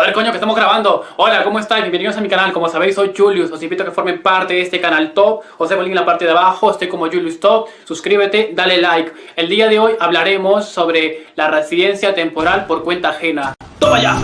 Joder, coño, que estamos grabando. Hola, ¿cómo estáis? Bienvenidos a mi canal. Como sabéis, soy Julius. Os invito a que formen parte de este canal top. Os dejo el link en la parte de abajo. Estoy como Julius Top. Suscríbete, dale like. El día de hoy hablaremos sobre la residencia temporal por cuenta ajena. ¡Toma ya!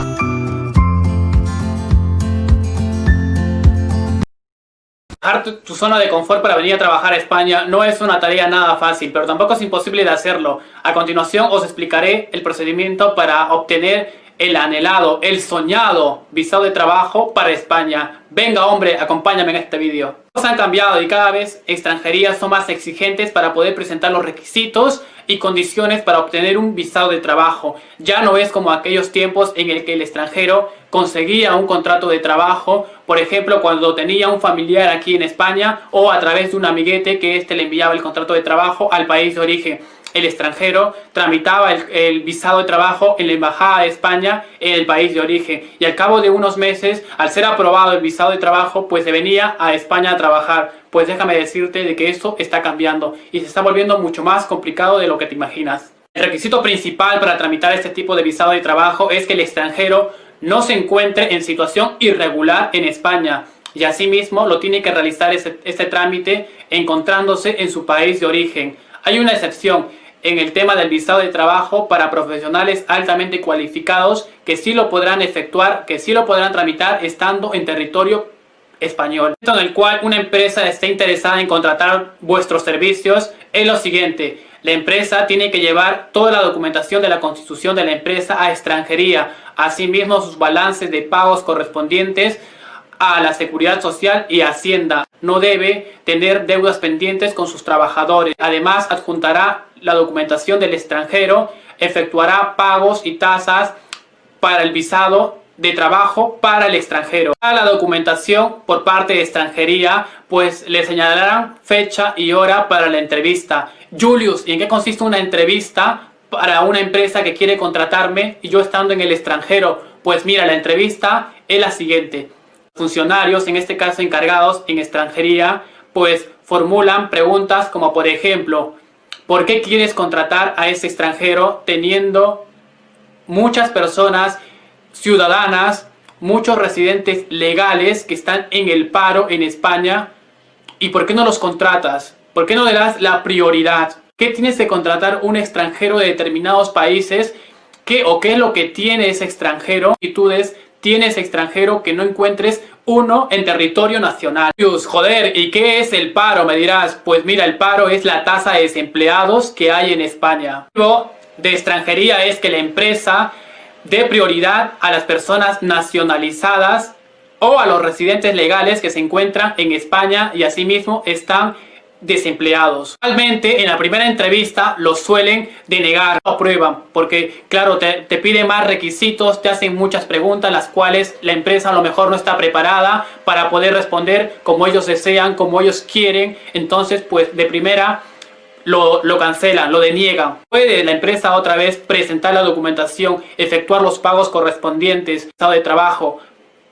Dejar tu zona de confort para venir a trabajar a España no es una tarea nada fácil, pero tampoco es imposible de hacerlo. A continuación os explicaré el procedimiento para obtener el anhelado, el soñado visado de trabajo para España. Venga, hombre, acompáñame en este vídeo. Los han cambiado y cada vez extranjerías son más exigentes para poder presentar los requisitos y condiciones para obtener un visado de trabajo. Ya no es como aquellos tiempos en el que el extranjero conseguía un contrato de trabajo, por ejemplo, cuando tenía un familiar aquí en España o a través de un amiguete que éste le enviaba el contrato de trabajo al país de origen. El extranjero tramitaba el visado de trabajo en la embajada de España en el país de origen y al cabo de unos meses, al ser aprobado el visado de trabajo, pues se venía a España a trabajar. Pues déjame decirte de que esto está cambiando y se está volviendo mucho más complicado de lo que te imaginas. El requisito principal para tramitar este tipo de visado de trabajo es que el extranjero no se encuentre en situación irregular en España y asimismo lo tiene que realizar este trámite encontrándose en su país de origen. Hay una excepción en el tema del visado de trabajo para profesionales altamente cualificados que sí lo podrán efectuar, que sí lo podrán tramitar estando en territorio español. En el cual una empresa esté interesada en contratar vuestros servicios es lo siguiente: la empresa tiene que llevar toda la documentación de la constitución de la empresa a extranjería, asimismo sus balances de pagos correspondientes a la Seguridad Social y Hacienda. No debe tener deudas pendientes con sus trabajadores. Además, adjuntará la documentación del extranjero, efectuará pagos y tasas para el visado de trabajo para el extranjero. A la documentación por parte de extranjería, pues le señalarán fecha y hora para la entrevista. Julius, ¿y en qué consiste una entrevista para una empresa que quiere contratarme y yo estando en el extranjero? Pues mira, la entrevista es la siguiente. Funcionarios, en este caso encargados en extranjería, pues formulan preguntas como por ejemplo: ¿por qué quieres contratar a ese extranjero teniendo muchas personas ciudadanas, muchos residentes legales que están en el paro en España? ¿Y por qué no los contratas? ¿Por qué no le das la prioridad? ¿Qué tienes que contratar un extranjero de determinados países? ¿Qué es lo que tiene ese extranjero? Actitudes tiene ese extranjero que no encuentres uno en territorio nacional. Joder, ¿y qué es el paro? Me dirás. Pues mira, el paro es la tasa de desempleados que hay en España. Lo de extranjería es que la empresa dé prioridad a las personas nacionalizadas o a los residentes legales que se encuentran en España y asimismo están desempleados. Realmente en la primera entrevista los suelen denegar, no aprueban, porque claro, te piden más requisitos, te hacen muchas preguntas las cuales la empresa a lo mejor no está preparada para poder responder como ellos desean, como ellos quieren. Entonces pues de primera lo cancelan, lo deniegan. Puede la empresa otra vez presentar la documentación, efectuar los pagos correspondientes, estado de trabajo.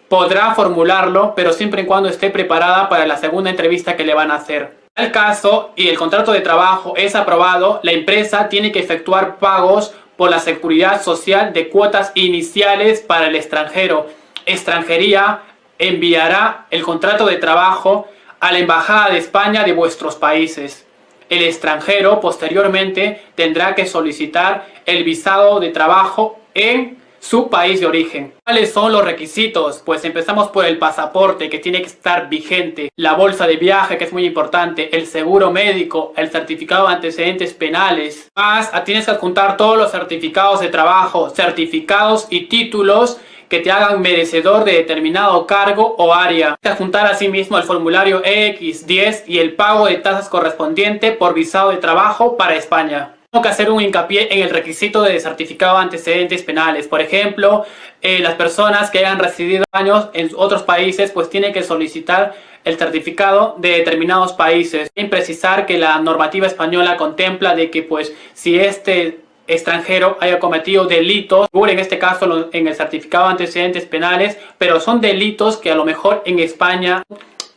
Podrá formularlo, pero siempre y cuando esté preparada para la segunda entrevista que le van a hacer. En el caso y el contrato de trabajo es aprobado, la empresa tiene que efectuar pagos por la Seguridad Social de cuotas iniciales para el extranjero. Extranjería enviará el contrato de trabajo a la Embajada de España de vuestros países. El extranjero posteriormente tendrá que solicitar el visado de trabajo en su país de origen. ¿Cuáles son los requisitos? Pues empezamos por el pasaporte, que tiene que estar vigente, la bolsa de viaje, que es muy importante, el seguro médico, el certificado de antecedentes penales. Más, tienes que adjuntar todos los certificados de trabajo, certificados y títulos que te hagan merecedor de determinado cargo o área. Tienes que adjuntar asimismo el formulario X10 y el pago de tasas correspondiente por visado de trabajo para España. Tengo que hacer un hincapié en el requisito de certificado de antecedentes penales. Por ejemplo, las personas que hayan residido años en otros países pues tienen que solicitar el certificado de determinados países. Sin precisar que la normativa española contempla de que pues si este extranjero haya cometido delitos, en este caso en el certificado de antecedentes penales, pero son delitos que a lo mejor en España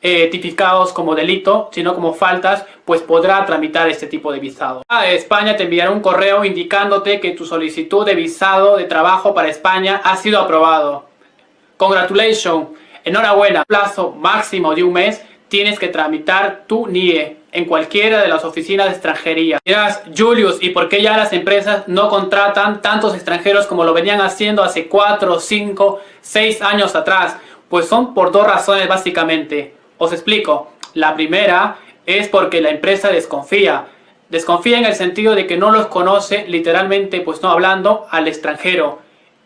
tipificados como delito, sino como faltas, pues podrá tramitar este tipo de visado. A España te enviará un correo indicándote que tu solicitud de visado de trabajo para España ha sido aprobado. Congratulations, enhorabuena, plazo máximo de un mes tienes que tramitar tu NIE en cualquiera de las oficinas de extranjería. Dirás, Julius, ¿y por qué ya las empresas no contratan tantos extranjeros como lo venían haciendo hace 4, 5, 6 años atrás? Pues son por dos razones básicamente. Os explico. La primera es porque la empresa desconfía. Desconfía en el sentido de que no los conoce literalmente, pues no hablando, al extranjero.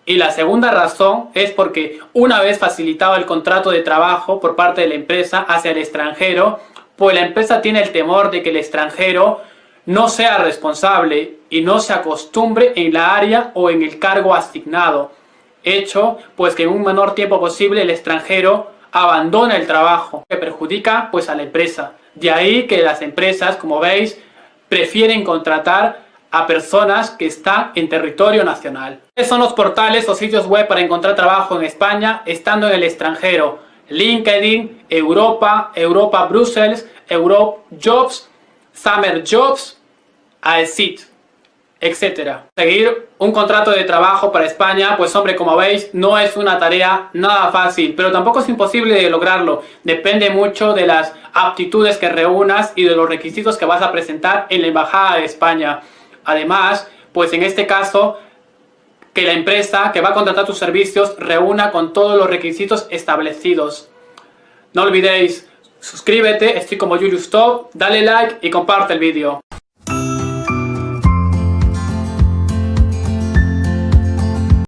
Y la segunda razón es porque una vez facilitado el contrato de trabajo por parte de la empresa hacia el extranjero, pues la empresa tiene el temor de que el extranjero no sea responsable y no se acostumbre en la área o en el cargo asignado. Hecho, pues que en un menor tiempo posible el extranjero abandona el trabajo, que perjudica pues a la empresa. De ahí que las empresas, como veis, prefieren contratar a personas que están en territorio nacional. ¿Cuáles son los portales o sitios web para encontrar trabajo en España estando en el extranjero? LinkedIn, Europa Brussels, Europe Jobs, Summer Jobs, AESIT, etc. Seguir un contrato de trabajo para España, pues hombre, como veis, no es una tarea nada fácil, pero tampoco es imposible de lograrlo. Depende mucho de las aptitudes que reúnas y de los requisitos que vas a presentar en la Embajada de España. Además, pues en este caso, que la empresa que va a contratar tus servicios reúna con todos los requisitos establecidos. No olvidéis, suscríbete, estoy como Julius Top, dale like y comparte el vídeo.